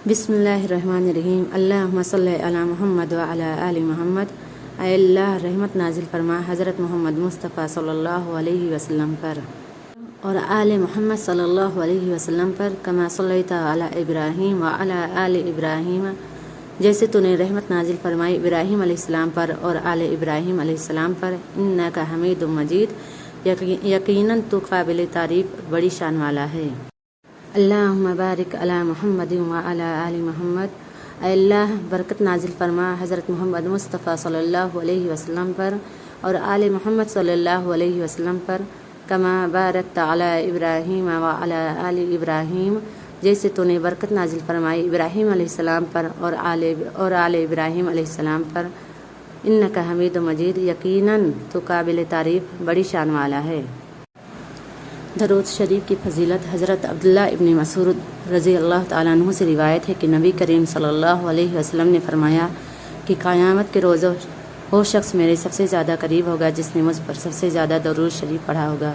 بسم اللہ الرحمن الرحیم اللہم صلی علی محمد وعلی آل محمد۔ اے اللہ رحمت نازل فرما حضرت محمد مصطفیٰ صلی اللہ علیہ وسلم پر اور آل محمد صلی اللہ علیہ وسلم پر، کما صلیت علی ابراہیم وعلی آل ابراہیم، جیسے تو نے رحمت نازل فرمائی ابراہیم علیہ السلام پر اور آل ابراہیم علیہ السلام پر، انک حمید مجید، یقیناً تو قابل تعریف بڑی شان والا ہے۔ اللہم بارک علی محمد وعلی آل محمد، اے اللہ برکت نازل فرما حضرت محمد مصطفیٰ صلی اللہ علیہ وسلم پر اور آل محمد صلی اللہ علیہ وسلم پر، کما بارکت علی ابراہیم وعلی آل ابراہیم، جیسے تو نے برکت نازل فرمائی ابراہیم علیہ السلام پر اور آل ابراہیم علیہ السلام پر، انک حمید مجید، یقیناً تو قابل تعریف بڑی شان والا ہے۔ درود شریف کی فضیلت۔ حضرت عبداللہ ابن مسعود رضی اللہ تعالیٰ عنہ سے روایت ہے کہ نبی کریم صلی اللہ علیہ وسلم نے فرمایا کہ قیامت کے روز وہ شخص میرے سب سے زیادہ قریب ہوگا جس نے مجھ پر سب سے زیادہ درود شریف پڑھا ہوگا۔